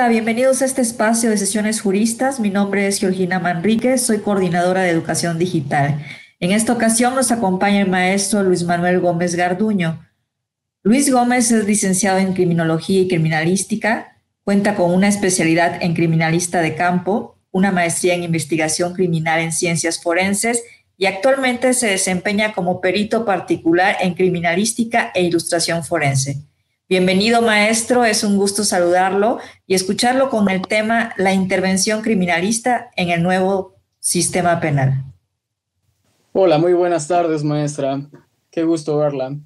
Hola, bienvenidos a este espacio de sesiones juristas. Mi nombre es Georgina Manríquez, soy coordinadora de educación digital. En esta ocasión nos acompaña el maestro Luis Manuel Gómez Garduño. Luis Gómez es licenciado en Criminología y Criminalística, cuenta con una especialidad en criminalista de campo, una maestría en investigación criminal en ciencias forenses y actualmente se desempeña como perito particular en criminalística e ilustración forense. Bienvenido, maestro, es un gusto saludarlo y escucharlo con el tema La intervención criminalista en el nuevo sistema penal. Hola, muy buenas tardes, maestra. Qué gusto verla.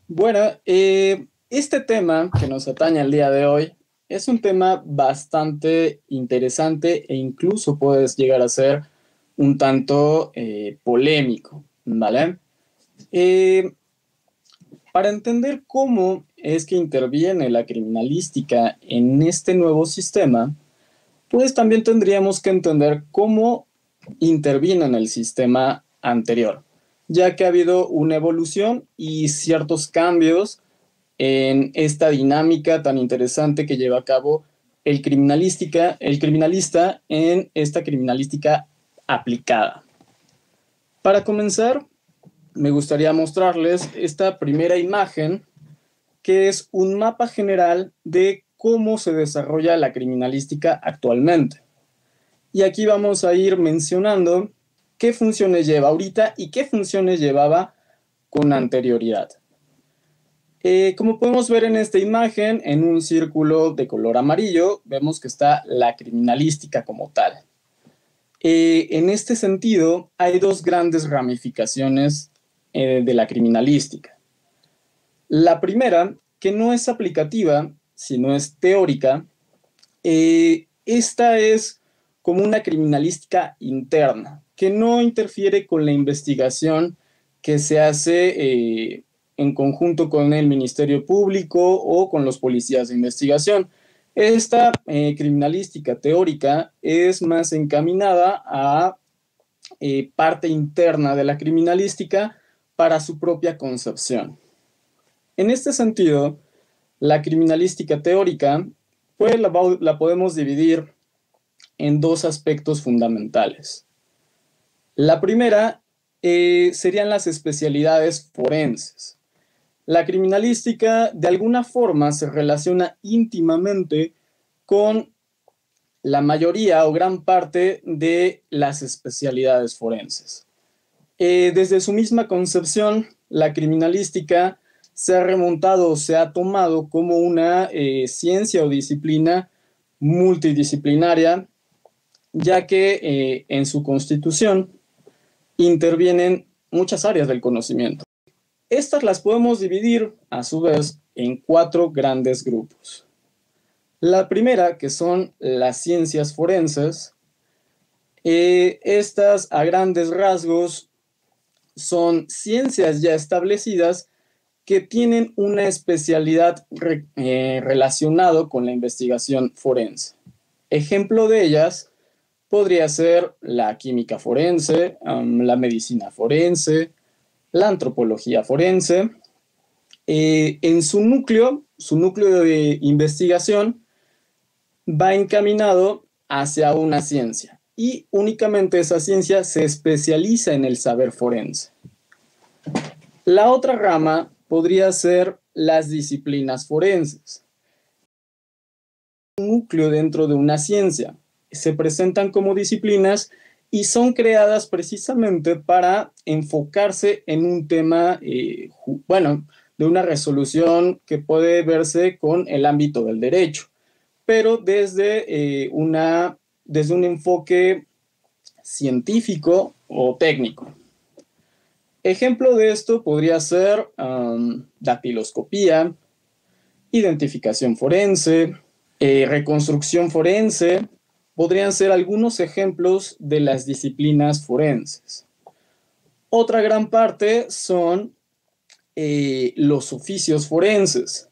Bueno, este tema que nos atañe el día de hoy es un tema bastante interesante e incluso puede llegar a ser un tanto polémico, ¿vale? Eh, para entender cómo es que interviene la criminalística en este nuevo sistema, pues también tendríamos que entender cómo intervino en el sistema anterior, ya que ha habido una evolución y ciertos cambios en esta dinámica tan interesante que lleva a cabo el criminalista en esta criminalística aplicada. Para comenzar, me gustaría mostrarles esta primera imagen, que es un mapa general de cómo se desarrolla la criminalística actualmente. Y aquí vamos a ir mencionando qué funciones lleva ahorita y qué funciones llevaba con anterioridad. Como podemos ver en esta imagen, en un círculo de color amarillo, vemos que está la criminalística como tal. En este sentido, hay dos grandes ramificaciones de la criminalística. La primera, que no es aplicativa, sino es teórica, esta es como una criminalística interna, que no interfiere con la investigación que se hace en conjunto con el Ministerio Público o con los policías de investigación. Esta criminalística teórica es más encaminada a parte interna de la criminalística para su propia concepción. En este sentido, la criminalística teórica pues la podemos dividir en dos aspectos fundamentales. La primera serían las especialidades forenses. La criminalística de alguna forma se relaciona íntimamente con la mayoría o gran parte de las especialidades forenses. Desde su misma concepción, la criminalística se ha remontado, se ha tomado como una ciencia o disciplina multidisciplinaria, ya que en su constitución intervienen muchas áreas del conocimiento. Estas las podemos dividir, a su vez, en cuatro grandes grupos. La primera, que son las ciencias forenses, estas a grandes rasgos son ciencias ya establecidas que tienen una especialidad relacionada con la investigación forense. Ejemplo de ellas podría ser la química forense, la medicina forense, la antropología forense. En su núcleo de investigación va encaminado hacia una ciencia y únicamente esa ciencia se especializa en el saber forense. La otra rama podría ser las disciplinas forenses. Un núcleo dentro de una ciencia. Se presentan como disciplinas y son creadas precisamente para enfocarse en un tema, de una resolución que puede verse con el ámbito del derecho, pero desde un enfoque científico o técnico. Ejemplo de esto podría ser dactiloscopía, identificación forense, reconstrucción forense. Podrían ser algunos ejemplos de las disciplinas forenses. Otra gran parte son los oficios forenses.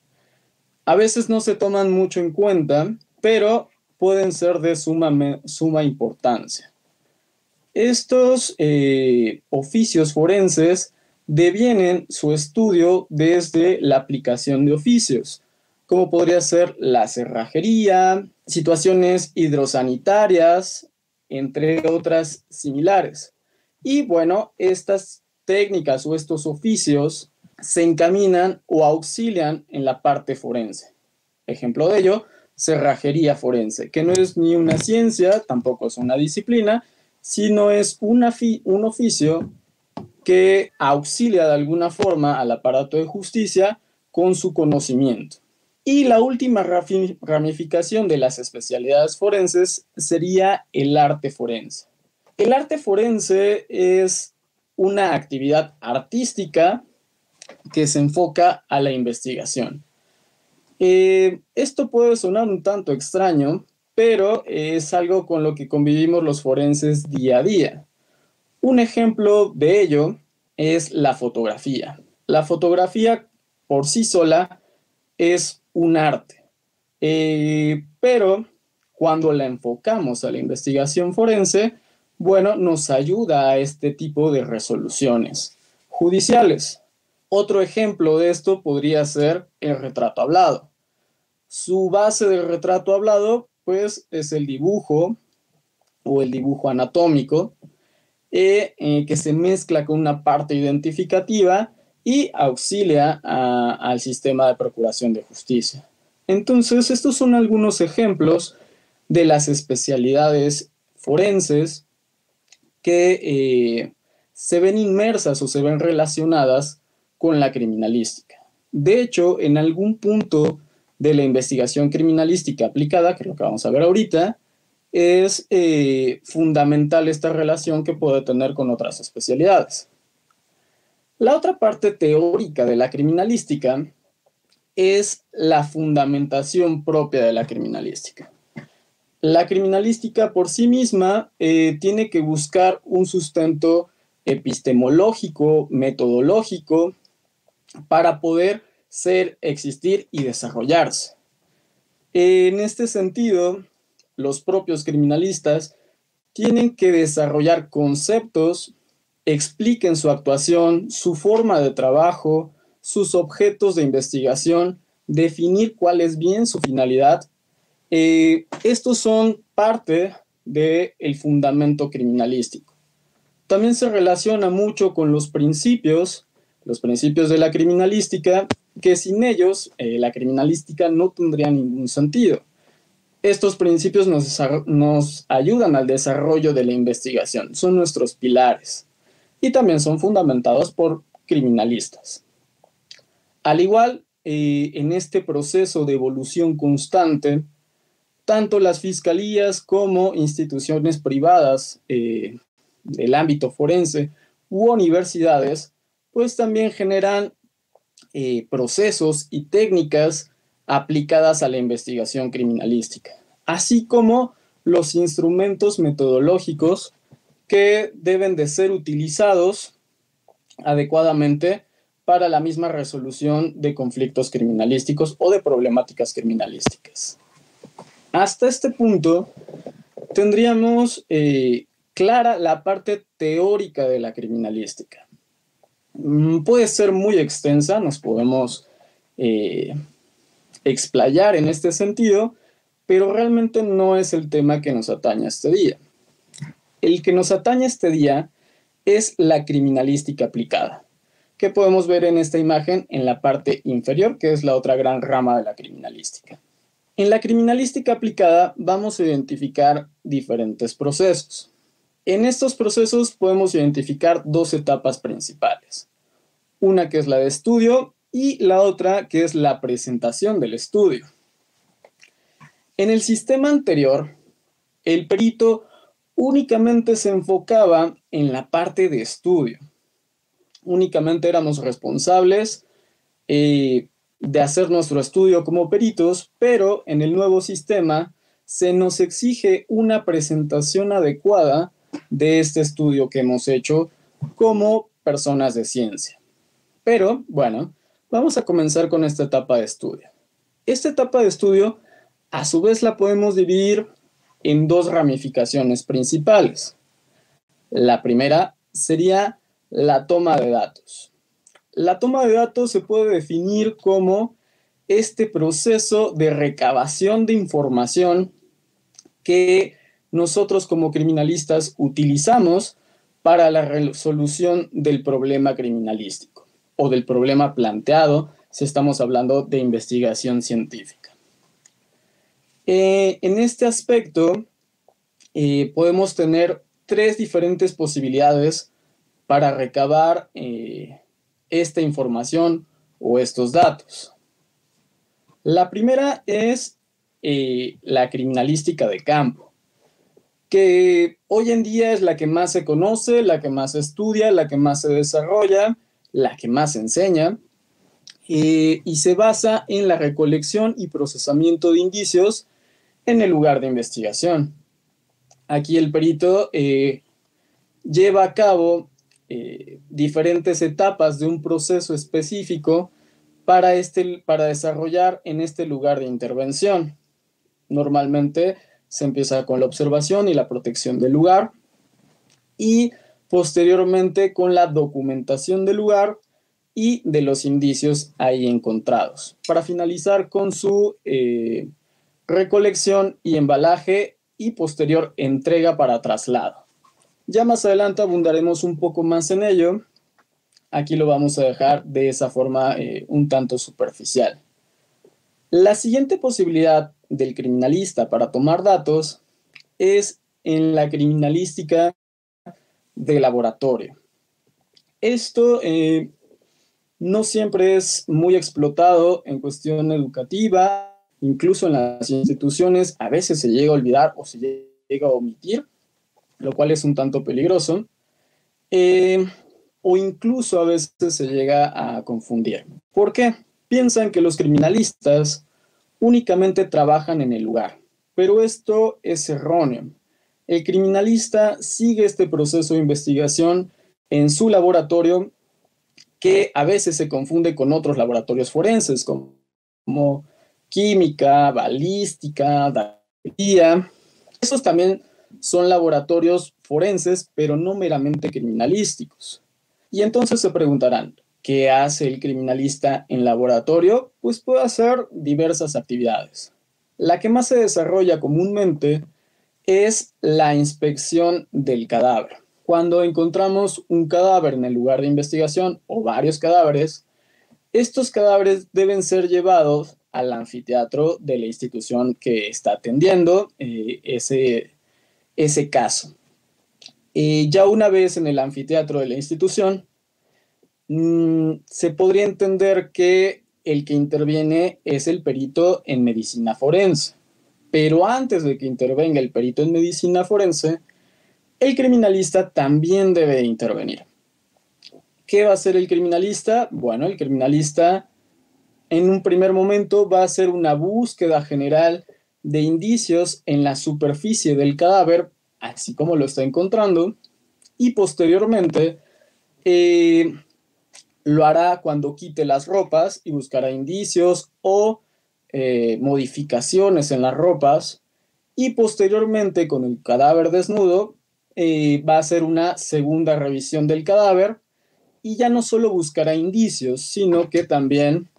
A veces no se toman mucho en cuenta, pero pueden ser de suma importancia. Estos oficios forenses devienen su estudio desde la aplicación de oficios, como podría ser la cerrajería, situaciones hidrosanitarias, entre otras similares. Y bueno, estas técnicas o estos oficios se encaminan o auxilian en la parte forense. Ejemplo de ello, cerrajería forense, que no es ni una ciencia, tampoco es una disciplina, sino es un oficio que auxilia de alguna forma al aparato de justicia con su conocimiento. Y la última ramificación de las especialidades forenses sería el arte forense. El arte forense es una actividad artística que se enfoca a la investigación. Esto puede sonar un tanto extraño, pero es algo con lo que convivimos los forenses día a día. Un ejemplo de ello es la fotografía. La fotografía por sí sola es un arte, pero cuando la enfocamos a la investigación forense, bueno, nos ayuda a este tipo de resoluciones judiciales. Otro ejemplo de esto podría ser el retrato hablado. Su base del retrato hablado, pues, es el dibujo o el dibujo anatómico, que se mezcla con una parte identificativa y auxilia al sistema de procuración de justicia. Entonces, estos son algunos ejemplos de las especialidades forenses que se ven inmersas o se ven relacionadas con la criminalística. De hecho, en algún punto de la investigación criminalística aplicada, que es lo que vamos a ver ahorita, es fundamental esta relación que puede tener con otras especialidades. La otra parte teórica de la criminalística es la fundamentación propia de la criminalística. La criminalística por sí misma tiene que buscar un sustento epistemológico, metodológico, para poder ser, existir y desarrollarse. En este sentido, los propios criminalistas tienen que desarrollar conceptos, expliquen su actuación, su forma de trabajo, sus objetos de investigación, definir cuál es bien su finalidad. Estos son parte del fundamento criminalístico. También se relaciona mucho con los principios de la criminalística, que sin ellos la criminalística no tendría ningún sentido. Estos principios nos ayudan al desarrollo de la investigación, son nuestros pilares y también son fundamentados por criminalistas. Al igual, en este proceso de evolución constante, tanto las fiscalías como instituciones privadas del ámbito forense u universidades, pues también generan procesos y técnicas aplicadas a la investigación criminalística, así como los instrumentos metodológicos que deben de ser utilizados adecuadamente para la misma resolución de conflictos criminalísticos o de problemáticas criminalísticas. Hasta este punto tendríamos clara la parte teórica de la criminalística. Puede ser muy extensa, nos podemos explayar en este sentido, pero realmente no es el tema que nos atañe este día. El que nos atañe este día es la criminalística aplicada, que podemos ver en esta imagen en la parte inferior, que es la otra gran rama de la criminalística. En la criminalística aplicada vamos a identificar diferentes procesos. En estos procesos podemos identificar dos etapas principales. Una que es la de estudio y la otra que es la presentación del estudio. En el sistema anterior, el perito únicamente se enfocaba en la parte de estudio. Únicamente éramos responsables de hacer nuestro estudio como peritos, pero en el nuevo sistema se nos exige una presentación adecuada de este estudio que hemos hecho como personas de ciencia. Pero, bueno, vamos a comenzar con esta etapa de estudio. Esta etapa de estudio, a su vez, la podemos dividir en dos ramificaciones principales. La primera sería la toma de datos. La toma de datos se puede definir como este proceso de recabación de información que nosotros como criminalistas utilizamos para la resolución del problema criminalístico o del problema planteado si estamos hablando de investigación científica. En este aspecto, podemos tener tres diferentes posibilidades para recabar esta información o estos datos. La primera es la criminalística de campo, que hoy en día es la que más se conoce, la que más se estudia, la que más se desarrolla, la que más se enseña, y se basa en la recolección y procesamiento de indicios en el lugar de investigación. Aquí el perito lleva a cabo diferentes etapas de un proceso específico para desarrollar en este lugar de intervención. Normalmente se empieza con la observación y la protección del lugar y posteriormente con la documentación del lugar y de los indicios ahí encontrados, para finalizar con su recolección y embalaje y posterior entrega para traslado. Ya más adelante abundaremos un poco más en ello. Aquí lo vamos a dejar de esa forma un tanto superficial. La siguiente posibilidad del criminalista para tomar datos es en la criminalística de laboratorio. Esto no siempre es muy explotado en cuestión educativa, incluso en las instituciones a veces se llega a olvidar o se llega a omitir, lo cual es un tanto peligroso, o incluso a veces se llega a confundir. ¿Por qué? Piensan que los criminalistas únicamente trabajan en el lugar, pero esto es erróneo. El criminalista sigue este proceso de investigación en su laboratorio, que a veces se confunde con otros laboratorios forenses, como química, balística, dactilografía. Esos también son laboratorios forenses, pero no meramente criminalísticos. Y entonces se preguntarán, ¿qué hace el criminalista en laboratorio? Pues puede hacer diversas actividades. La que más se desarrolla comúnmente es la inspección del cadáver. Cuando encontramos un cadáver en el lugar de investigación o varios cadáveres, estos cadáveres deben ser llevados al anfiteatro de la institución que está atendiendo ese caso. Ya una vez en el anfiteatro de la institución, se podría entender que el que interviene es el perito en medicina forense. Pero antes de que intervenga el perito en medicina forense, el criminalista también debe intervenir. ¿Qué va a hacer el criminalista? Bueno, el criminalista en un primer momento va a hacer una búsqueda general de indicios en la superficie del cadáver, así como lo está encontrando, y posteriormente lo hará cuando quite las ropas y buscará indicios o modificaciones en las ropas, y posteriormente con el cadáver desnudo va a hacer una segunda revisión del cadáver y ya no solo buscará indicios, sino que también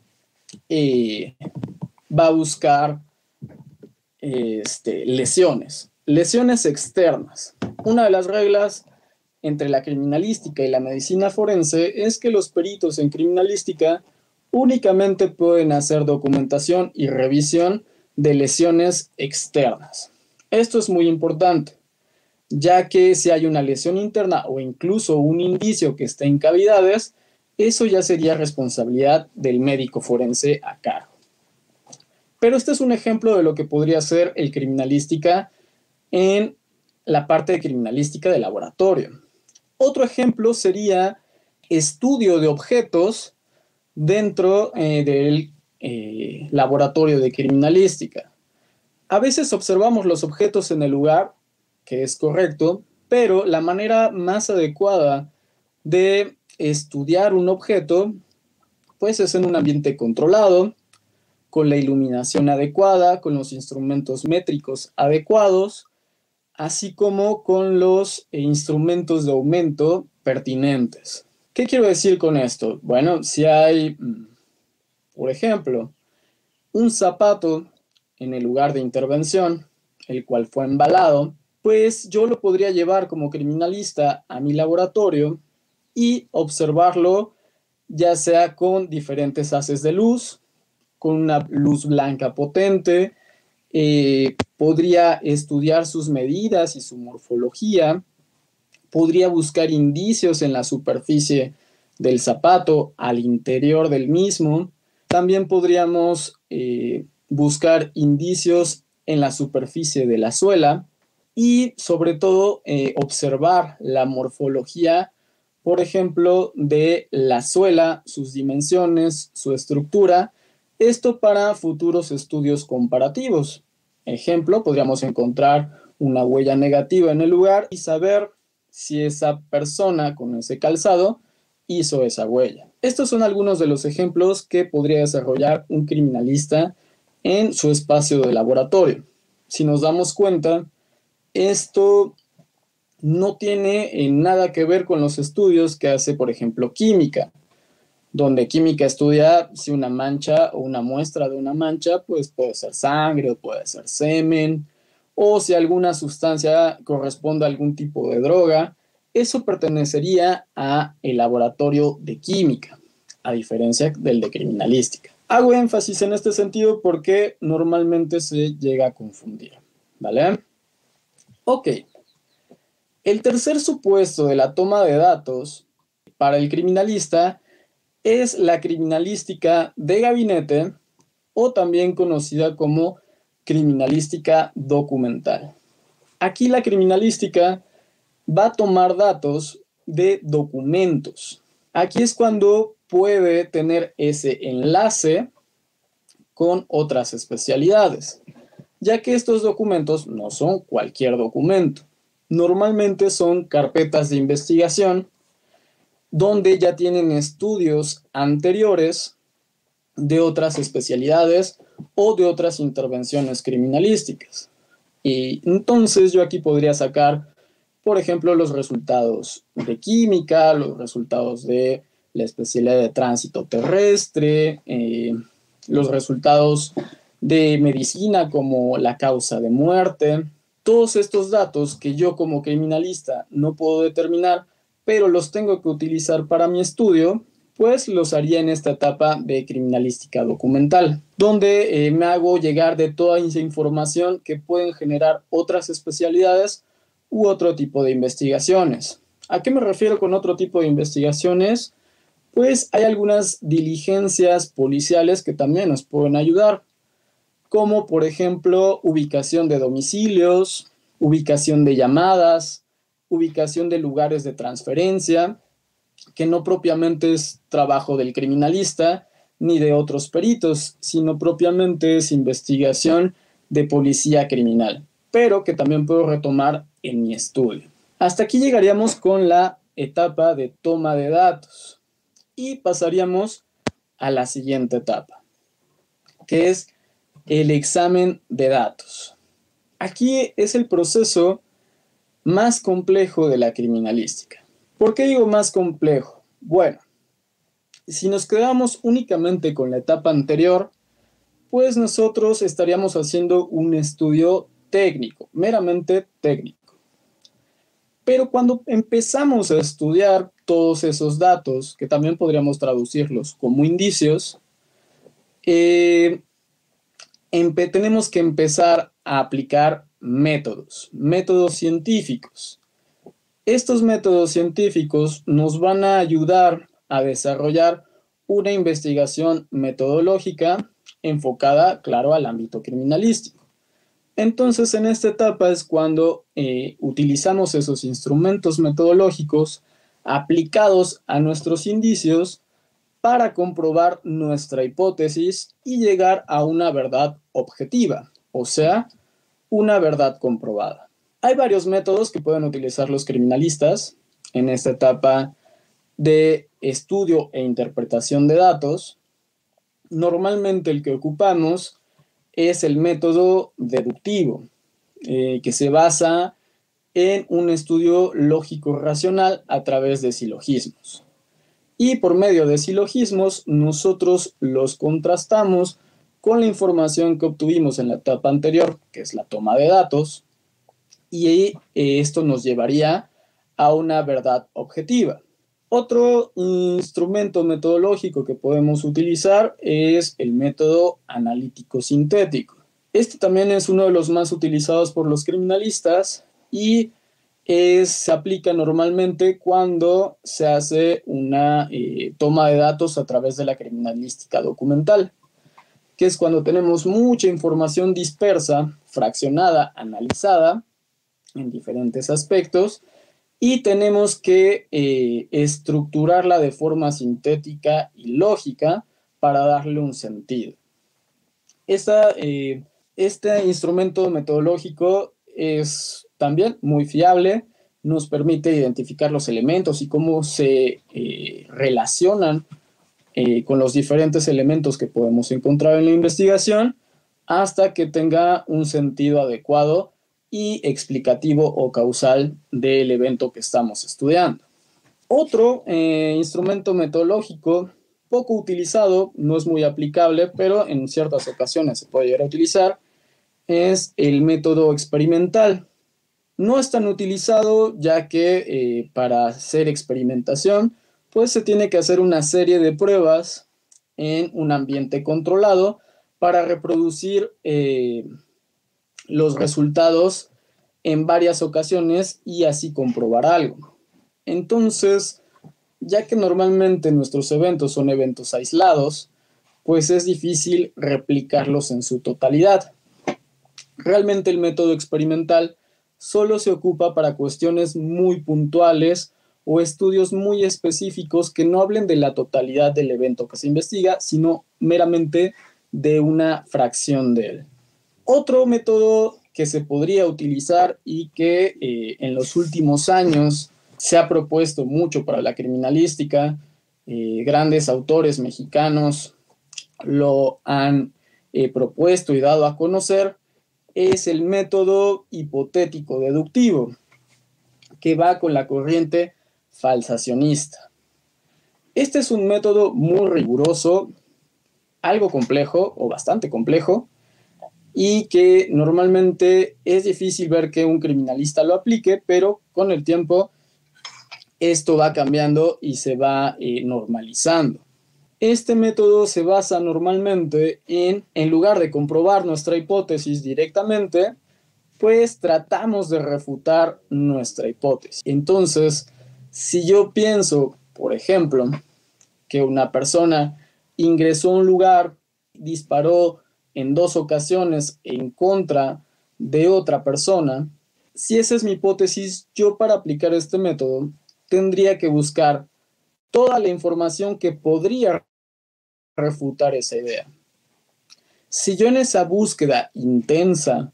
va a buscar lesiones externas. Una de las reglas entre la criminalística y la medicina forense es que los peritos en criminalística únicamente pueden hacer documentación y revisión de lesiones externas. Esto es muy importante, ya que si hay una lesión interna o incluso un indicio que esté en cavidades, eso ya sería responsabilidad del médico forense a cargo. Pero este es un ejemplo de lo que podría ser el criminalística en la parte de criminalística de laboratorio. Otro ejemplo sería estudio de objetos dentro del laboratorio de criminalística. A veces observamos los objetos en el lugar, que es correcto, pero la manera más adecuada de estudiar un objeto, pues es en un ambiente controlado, con la iluminación adecuada, con los instrumentos métricos adecuados, así como con los instrumentos de aumento pertinentes. ¿Qué quiero decir con esto? Bueno, si hay, por ejemplo, un zapato en el lugar de intervención, el cual fue embalado, pues yo lo podría llevar como criminalista a mi laboratorio y observarlo ya sea con diferentes haces de luz, con una luz blanca potente, podría estudiar sus medidas y su morfología, podría buscar indicios en la superficie del zapato, al interior del mismo. También podríamos buscar indicios en la superficie de la suela y sobre todo observar la morfología, por ejemplo, de la suela, sus dimensiones, su estructura. Esto para futuros estudios comparativos. Ejemplo, podríamos encontrar una huella negativa en el lugar y saber si esa persona con ese calzado hizo esa huella. Estos son algunos de los ejemplos que podría desarrollar un criminalista en su espacio de laboratorio. Si nos damos cuenta, esto no tiene nada que ver con los estudios que hace, por ejemplo, química, donde química estudia si una mancha o una muestra de una mancha, pues puede ser sangre o puede ser semen, o si alguna sustancia corresponde a algún tipo de droga. Eso pertenecería a el laboratorio de química, a diferencia del de criminalística. Hago énfasis en este sentido porque normalmente se llega a confundir, ¿vale? Ok. El tercer supuesto de la toma de datos para el criminalista es la criminalística de gabinete, o también conocida como criminalística documental. Aquí la criminalística va a tomar datos de documentos. Aquí es cuando puede tener ese enlace con otras especialidades, ya que estos documentos no son cualquier documento. Normalmente son carpetas de investigación donde ya tienen estudios anteriores de otras especialidades o de otras intervenciones criminalísticas. Y entonces yo aquí podría sacar, por ejemplo, los resultados de química, los resultados de la especialidad de tránsito terrestre, los resultados de medicina como la causa de muerte. Todos estos datos que yo como criminalista no puedo determinar, pero los tengo que utilizar para mi estudio, pues los haría en esta etapa de criminalística documental, donde me hago llegar de toda esa información que pueden generar otras especialidades u otro tipo de investigaciones. ¿A qué me refiero con otro tipo de investigaciones? Pues hay algunas diligencias policiales que también nos pueden ayudar, como por ejemplo ubicación de domicilios, ubicación de llamadas, ubicación de lugares de transferencia, que no propiamente es trabajo del criminalista ni de otros peritos, sino propiamente es investigación de policía criminal, pero que también puedo retomar en mi estudio. Hasta aquí llegaríamos con la etapa de toma de datos y pasaríamos a la siguiente etapa, que es el examen de datos. Aquí es el proceso más complejo de la criminalística. ¿Por qué digo más complejo? Bueno, si nos quedamos únicamente con la etapa anterior, pues nosotros estaríamos haciendo un estudio técnico, meramente técnico. Pero cuando empezamos a estudiar todos esos datos, que también podríamos traducirlos como indicios, tenemos que empezar a aplicar métodos científicos. Estos métodos científicos nos van a ayudar a desarrollar una investigación metodológica enfocada, claro, al ámbito criminalístico. Entonces, en esta etapa es cuando utilizamos esos instrumentos metodológicos aplicados a nuestros indicios para comprobar nuestra hipótesis y llegar a una verdad objetiva, o sea, una verdad comprobada. Hay varios métodos que pueden utilizar los criminalistas en esta etapa de estudio e interpretación de datos. Normalmente el que ocupamos es el método deductivo, que se basa en un estudio lógico-racional a través de silogismos. Y por medio de silogismos nosotros los contrastamos con la información que obtuvimos en la etapa anterior, que es la toma de datos, y esto nos llevaría a una verdad objetiva. Otro instrumento metodológico que podemos utilizar es el método analítico sintético. Este también es uno de los más utilizados por los criminalistas y se aplica normalmente cuando se hace una toma de datos a través de la criminalística documental, que es cuando tenemos mucha información dispersa, fraccionada, analizada en diferentes aspectos, y tenemos que estructurarla de forma sintética y lógica para darle un sentido. Este instrumento metodológico es también muy fiable, nos permite identificar los elementos y cómo se relacionan con los diferentes elementos que podemos encontrar en la investigación hasta que tenga un sentido adecuado y explicativo o causal del evento que estamos estudiando. Otro instrumento metodológico poco utilizado, no es muy aplicable, pero en ciertas ocasiones se puede llegar a utilizar, es el método experimental. No es tan utilizado ya que para hacer experimentación, pues se tiene que hacer una serie de pruebas en un ambiente controlado para reproducir los resultados en varias ocasiones y así comprobar algo. Entonces, ya que normalmente nuestros eventos son eventos aislados, pues es difícil replicarlos en su totalidad. Realmente el método experimental solo se ocupa para cuestiones muy puntuales o estudios muy específicos que no hablen de la totalidad del evento que se investiga, sino meramente de una fracción de él. Otro método que se podría utilizar y que en los últimos años se ha propuesto mucho para la criminalística, grandes autores mexicanos lo han propuesto y dado a conocer, es el método hipotético deductivo, que va con la corriente falsacionista. Este es un método muy riguroso, algo complejo o bastante complejo, y que normalmente es difícil ver que un criminalista lo aplique, pero con el tiempo esto va cambiando y se va normalizando. Este método se basa normalmente en lugar de comprobar nuestra hipótesis directamente, pues tratamos de refutar nuestra hipótesis. Entonces, si yo pienso, por ejemplo, que una persona ingresó a un lugar, disparó en 2 ocasiones en contra de otra persona, si esa es mi hipótesis, yo para aplicar este método tendría que buscar toda la información que podría refutar esa idea. Si yo en esa búsqueda intensa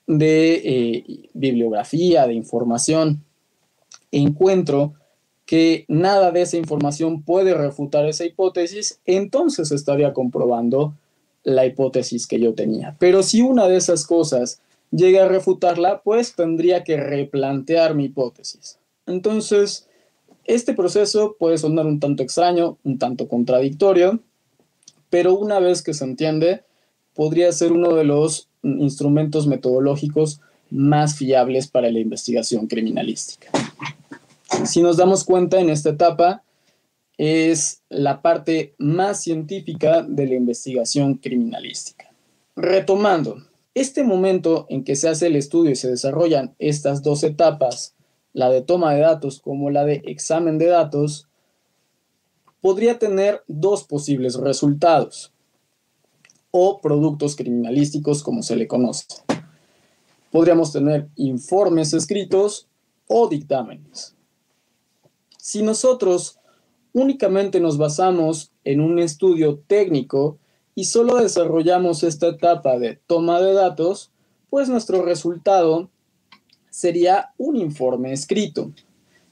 de bibliografía, de información, encuentro que nada de esa información puede refutar esa hipótesis, entonces estaría comprobando la hipótesis que yo tenía. Pero si una de esas cosas llega a refutarla, pues tendría que replantear mi hipótesis. Entonces, este proceso puede sonar un tanto extraño, un tanto contradictorio, pero una vez que se entiende, podría ser uno de los instrumentos metodológicos más fiables para la investigación criminalística. Si nos damos cuenta, en esta etapa es la parte más científica de la investigación criminalística. Retomando, este momento en que se hace el estudio y se desarrollan estas 2 etapas, la de toma de datos como la de examen de datos, podría tener 2 posibles resultados o productos criminalísticos como se le conoce. Podríamos tener informes escritos o dictámenes. Si nosotros únicamente nos basamos en un estudio técnico y solo desarrollamos esta etapa de toma de datos, pues nuestro resultado sería un informe escrito,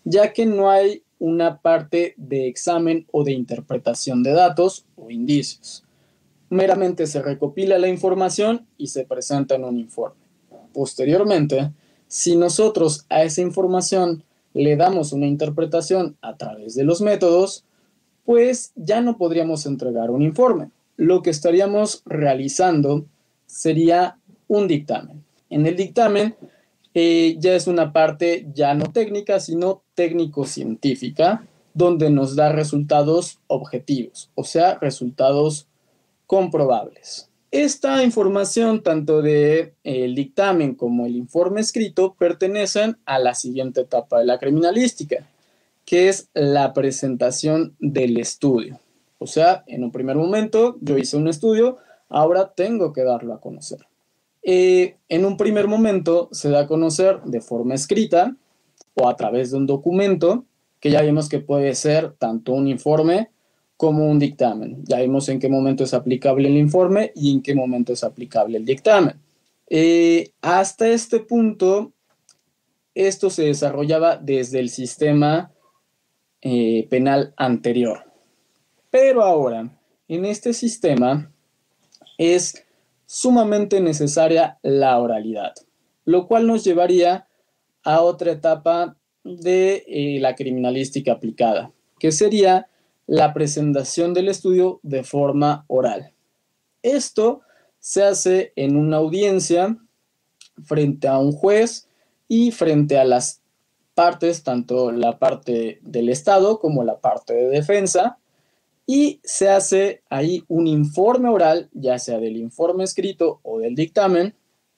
ya que no hay una parte de examen o de interpretación de datos o indicios. Meramente se recopila la información y se presenta en un informe. Posteriormente, si nosotros a esa información le damos una interpretación a través de los métodos, pues ya no podríamos entregar un informe. lo que estaríamos realizando sería un dictamen. En el dictamen ya es una parte ya no técnica, sino técnico-científica, donde nos da resultados objetivos, o sea, resultados comprobables. Esta información, tanto del dictamen como el informe escrito, pertenecen a la siguiente etapa de la criminalística, que es la presentación del estudio. O sea, en un primer momento yo hice un estudio, ahora tengo que darlo a conocer. En un primer momento se da a conocer de forma escrita o a través de un documento, que ya vimos que puede ser tanto un informe como un dictamen. Ya vimos en qué momento es aplicable el informe y en qué momento es aplicable el dictamen. Hasta este punto, esto se desarrollaba desde el sistema penal anterior. Pero ahora, en este sistema, es sumamente necesaria la oralidad, lo cual nos llevaría a otra etapa de la criminalística aplicada, que sería la presentación del estudio de forma oral. Esto se hace en una audiencia frente a un juez y frente a las partes, tanto la parte del Estado como la parte de defensa, y se hace ahí un informe oral, ya sea del informe escrito o del dictamen.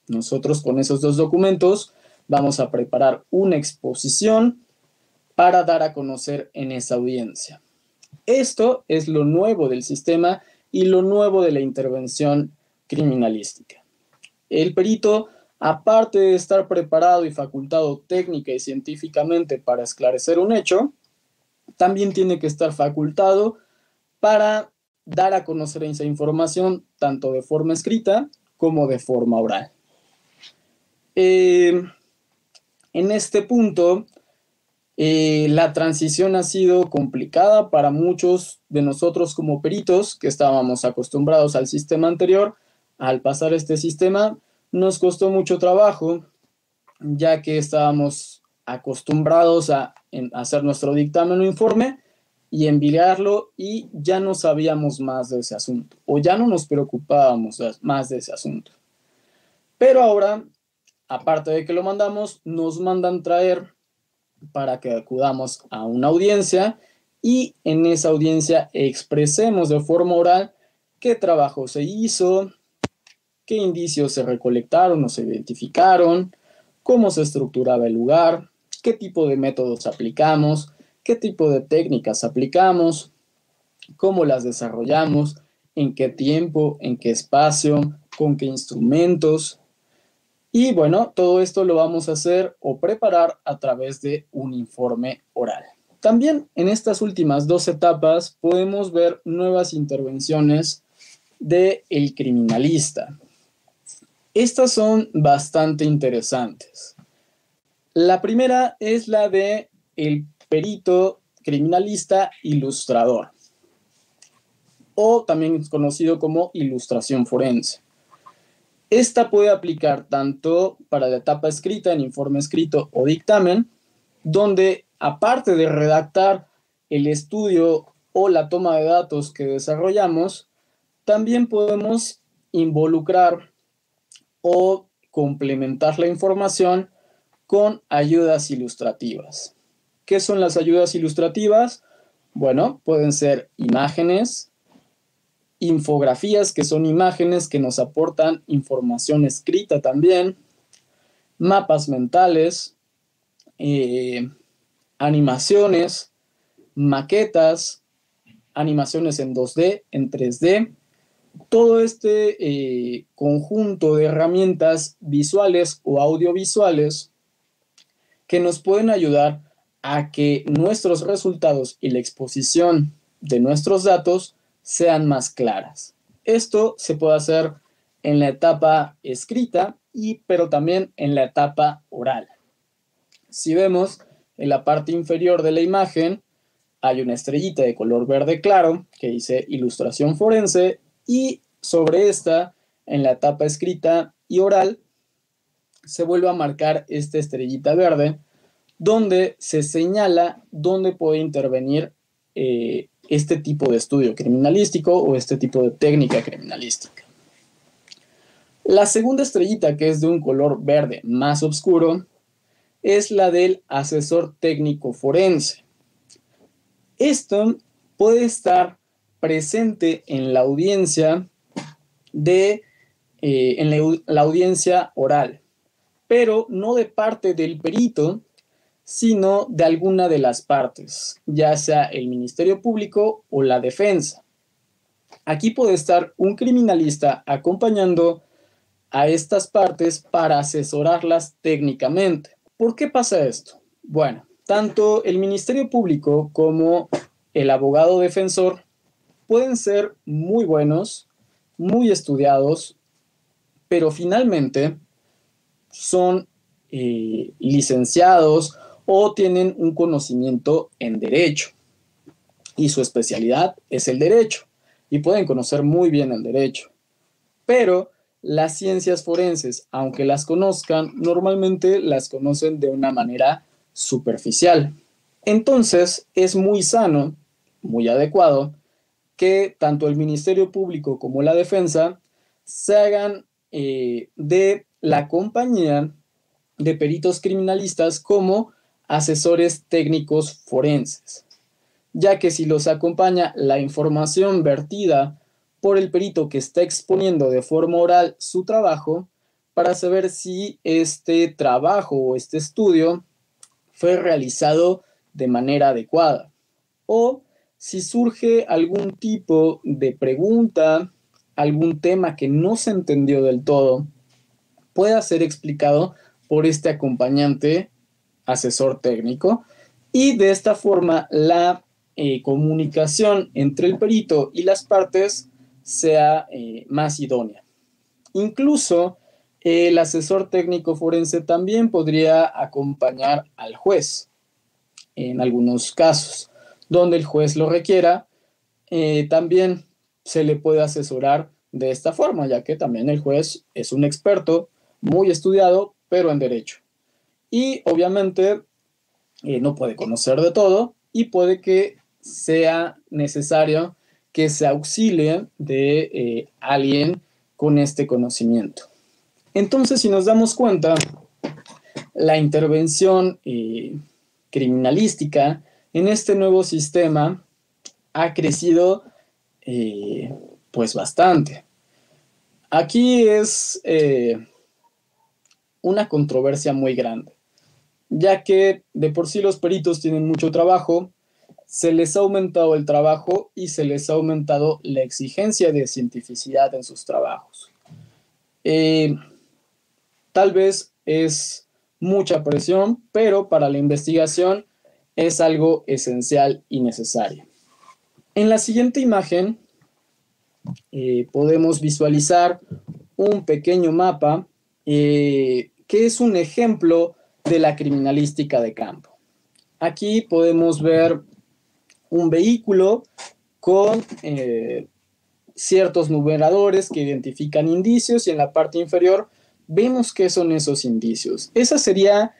Nosotros con esos dos documentos vamos a preparar una exposición para dar a conocer en esa audiencia. Esto es lo nuevo del sistema y lo nuevo de la intervención criminalística. El perito, aparte de estar preparado y facultado técnica y científicamente para esclarecer un hecho, también tiene que estar facultado para dar a conocer esa información tanto de forma escrita como de forma oral. En este punto, la transición ha sido complicada para muchos de nosotros como peritos que estábamos acostumbrados al sistema anterior. Al pasar este sistema nos costó mucho trabajo, ya que estábamos acostumbrados a hacer nuestro dictamen o informe y enviarlo, y ya no sabíamos más de ese asunto, o ya no nos preocupábamos más de ese asunto. Pero ahora, aparte de que lo mandamos, nos mandan traer para que acudamos a una audiencia y en esa audiencia expresemos de forma oral qué trabajo se hizo, qué indicios se recolectaron o se identificaron, cómo se estructuraba el lugar, qué tipo de métodos aplicamos, qué tipo de técnicas aplicamos, cómo las desarrollamos, en qué tiempo, en qué espacio, con qué instrumentos. Y bueno, todo esto lo vamos a hacer o preparar a través de un informe oral. También en estas últimas dos etapas podemos ver nuevas intervenciones del criminalista. Estas son bastante interesantes. La primera es la de el perito criminalista ilustrador, o también conocido como ilustración forense. Esta puede aplicar tanto para la etapa escrita, en informe escrito o dictamen, donde aparte de redactar el estudio o la toma de datos que desarrollamos, también podemos involucrar o complementar la información con ayudas ilustrativas. ¿Qué son las ayudas ilustrativas? Bueno, pueden ser imágenes, infografías, que son imágenes que nos aportan información escrita también, mapas mentales, animaciones, maquetas, animaciones en 2D, en 3D. Todo este conjunto de herramientas visuales o audiovisuales que nos pueden ayudar a que nuestros resultados y la exposición de nuestros datos sean más claras. Esto se puede hacer en la etapa escrita, pero también en la etapa oral. Si vemos en la parte inferior de la imagen, hay una estrellita de color verde claro que dice ilustración forense, y sobre esta, en la etapa escrita y oral, se vuelve a marcar esta estrellita verde, donde se señala dónde puede intervenir este tipo de estudio criminalístico o este tipo de técnica criminalística. La segunda estrellita, que es de un color verde más oscuro, es la del asesor técnico forense. Esto puede estar presente en la audiencia la audiencia oral, pero no de parte del perito, sino de alguna de las partes, ya sea el Ministerio Público o la defensa. Aquí puede estar un criminalista acompañando a estas partes para asesorarlas técnicamente. ¿Por qué pasa esto? Bueno, tanto el Ministerio Público como el abogado defensor pueden ser muy buenos, muy estudiados, pero finalmente son licenciados o tienen un conocimiento en derecho y su especialidad es el derecho y pueden conocer muy bien el derecho. Pero las ciencias forenses, aunque las conozcan, normalmente las conocen de una manera superficial. Entonces, es muy sano, muy adecuado, que tanto el Ministerio Público como la defensa se hagan de la compañía de peritos criminalistas como asesores técnicos forenses, ya que si los acompaña la información vertida por el perito que está exponiendo de forma oral su trabajo, para saber si este trabajo o este estudio fue realizado de manera adecuada, o si surge algún tipo de pregunta, algún tema que no se entendió del todo, pueda ser explicado por este acompañante asesor técnico y de esta forma la comunicación entre el perito y las partes sea más idónea. Incluso el asesor técnico forense también podría acompañar al juez en algunos casos, donde el juez lo requiera, también se le puede asesorar de esta forma, ya que también el juez es un experto muy estudiado, pero en derecho. Y obviamente no puede conocer de todo y puede que sea necesario que se auxilie de alguien con este conocimiento. Entonces, si nos damos cuenta, la intervención criminalística en este nuevo sistema ha crecido pues bastante. Aquí es una controversia muy grande, ya que de por sí los peritos tienen mucho trabajo, se les ha aumentado el trabajo y se les ha aumentado la exigencia de cientificidad en sus trabajos. Tal vez es mucha presión, pero para la investigación es algo esencial y necesario. En la siguiente imagen podemos visualizar un pequeño mapa que es un ejemplo de la criminalística de campo. Aquí podemos ver un vehículo con ciertos numeradores que identifican indicios y en la parte inferior vemos qué son esos indicios. Ese sería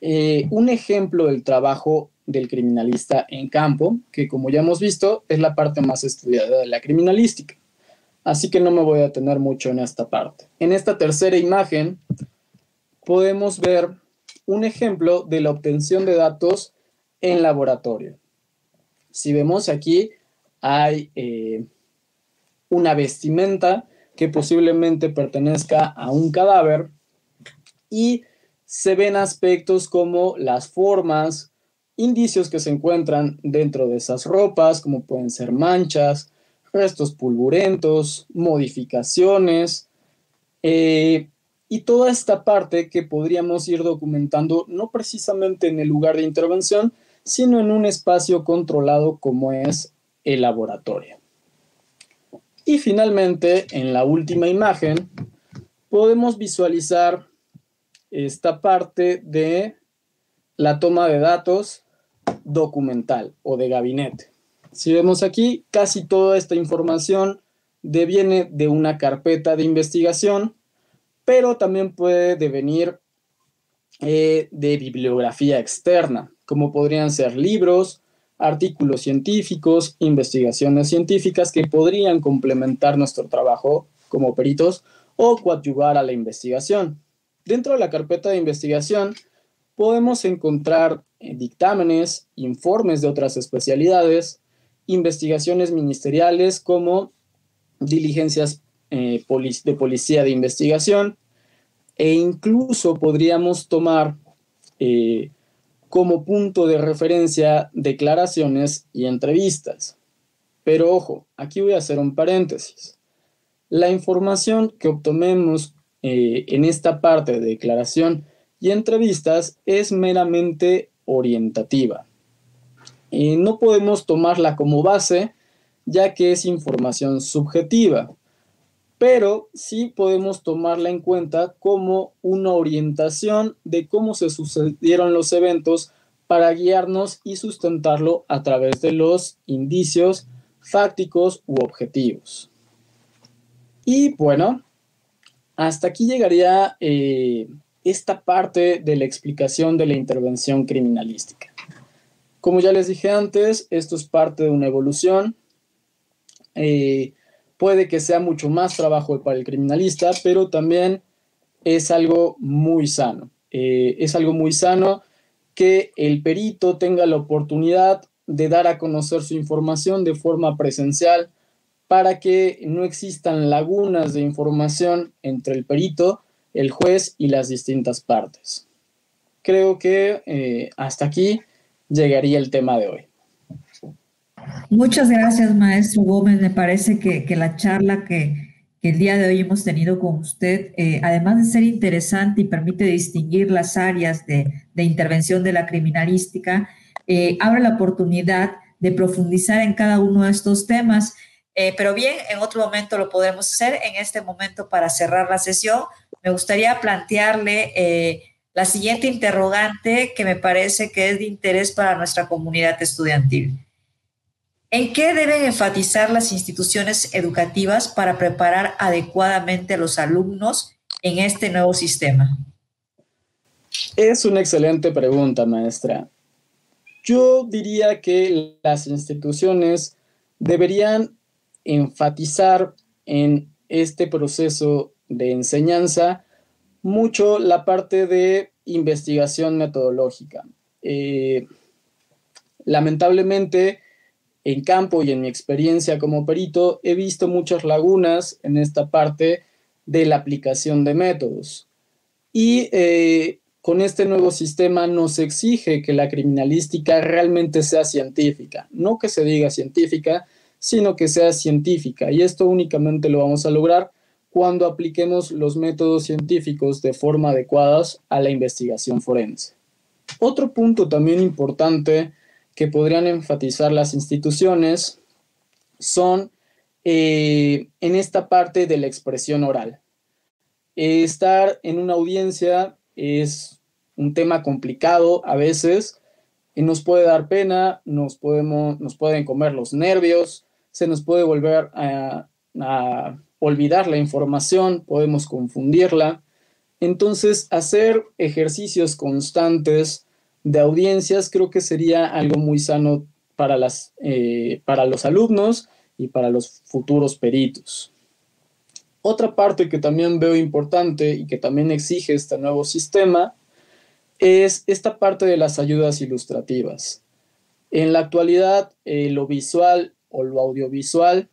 un ejemplo del trabajo del criminalista en campo, que como ya hemos visto es la parte más estudiada de la criminalística. Así que no me voy a detener mucho en esta parte. En esta tercera imagen podemos ver un ejemplo de la obtención de datos en laboratorio. Si vemos aquí hay una vestimenta que posiblemente pertenezca a un cadáver y se ven aspectos como las formas, indicios que se encuentran dentro de esas ropas, como pueden ser manchas, restos pulvurentos, modificaciones, y toda esta parte que podríamos ir documentando no precisamente en el lugar de intervención, sino en un espacio controlado como es el laboratorio. Y finalmente, en la última imagen, podemos visualizar esta parte de la toma de datos documental o de gabinete. Si vemos aquí, casi toda esta información deviene de una carpeta de investigación, pero también puede devenir de bibliografía externa, como podrían ser libros, artículos científicos, investigaciones científicas que podrían complementar nuestro trabajo como peritos o coadyuvar a la investigación. Dentro de la carpeta de investigación podemos encontrar dictámenes, informes de otras especialidades, investigaciones ministeriales como diligencias de policía de investigación, e incluso podríamos tomar como punto de referencia declaraciones y entrevistas. Pero ojo, aquí voy a hacer un paréntesis. La información que obtenemos en esta parte de declaración y entrevistas es meramente orientativa. No podemos tomarla como base, ya que es información subjetiva, pero sí podemos tomarla en cuenta como una orientación de cómo se sucedieron los eventos para guiarnos y sustentarlo a través de los indicios fácticos u objetivos. Y bueno, hasta aquí llegaría esta parte de la explicación de la intervención criminalística. Como ya les dije antes, esto es parte de una evolución. Puede que sea mucho más trabajo para el criminalista, pero también es algo muy sano. Es algo muy sano que el perito tenga la oportunidad de dar a conocer su información de forma presencial para que no existan lagunas de información entre el perito, el juez y las distintas partes. Creo que hasta aquí llegaría el tema de hoy. Muchas gracias, maestro Gómez. Me parece que la charla que el día de hoy hemos tenido con usted, además de ser interesante y permite distinguir las áreas de intervención de la criminalística, abre la oportunidad de profundizar en cada uno de estos temas. Pero bien, en otro momento lo podremos hacer. En este momento, para cerrar la sesión, me gustaría plantearle la siguiente interrogante que me parece que es de interés para nuestra comunidad estudiantil. ¿En qué deben enfatizar las instituciones educativas para preparar adecuadamente a los alumnos en este nuevo sistema? Es una excelente pregunta, maestra. Yo diría que las instituciones deberían enfatizar en este proceso de enseñanza mucho la parte de investigación metodológica. Lamentablemente, en campo y en mi experiencia como perito, he visto muchas lagunas en esta parte de la aplicación de métodos. Y con este nuevo sistema nos exige que la criminalística realmente sea científica. No que se diga científica, sino que sea científica. Y esto únicamente lo vamos a lograr cuando apliquemos los métodos científicos de forma adecuada a la investigación forense. Otro punto también importante que podrían enfatizar las instituciones son en esta parte de la expresión oral. Estar en una audiencia es un tema complicado a veces, y nos puede dar pena, nos pueden comer los nervios, se nos puede volver a olvidar la información, podemos confundirla. Entonces, hacer ejercicios constantes de audiencias creo que sería algo muy sano para los alumnos y para los futuros peritos. Otra parte que también veo importante y que también exige este nuevo sistema es esta parte de las ayudas ilustrativas. En la actualidad, lo visual o lo audiovisual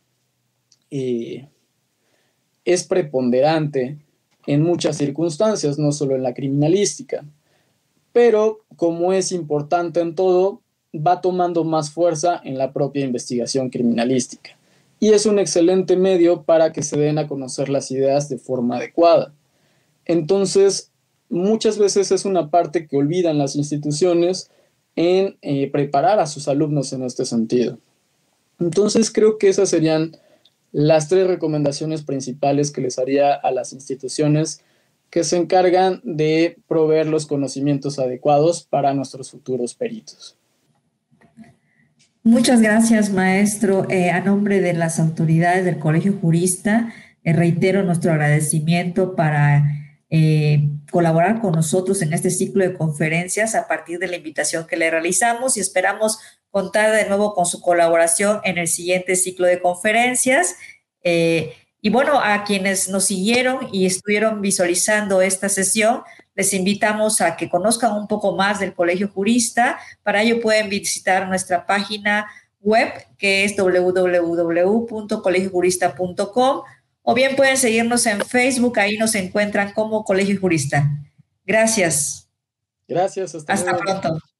es preponderante en muchas circunstancias, no solo en la criminalística. Pero como es importante en todo, va tomando más fuerza en la propia investigación criminalística. Y es un excelente medio para que se den a conocer las ideas de forma adecuada. Entonces, muchas veces es una parte que olvidan las instituciones en preparar a sus alumnos en este sentido. Entonces, creo que esas serían las 3 recomendaciones principales que les haría a las instituciones que se encargan de proveer los conocimientos adecuados para nuestros futuros peritos. Muchas gracias, maestro. A nombre de las autoridades del Colegio Jurista, reitero nuestro agradecimiento para colaborar con nosotros en este ciclo de conferencias a partir de la invitación que le realizamos y esperamos contar de nuevo con su colaboración en el siguiente ciclo de conferencias. Y bueno, a quienes nos siguieron y estuvieron visualizando esta sesión, les invitamos a que conozcan un poco más del Colegio Jurista. Para ello pueden visitar nuestra página web, que es www.colegiojurista.com, o bien pueden seguirnos en Facebook, ahí nos encuentran como Colegio Jurista. Gracias. Gracias, hasta Hasta luego. pronto.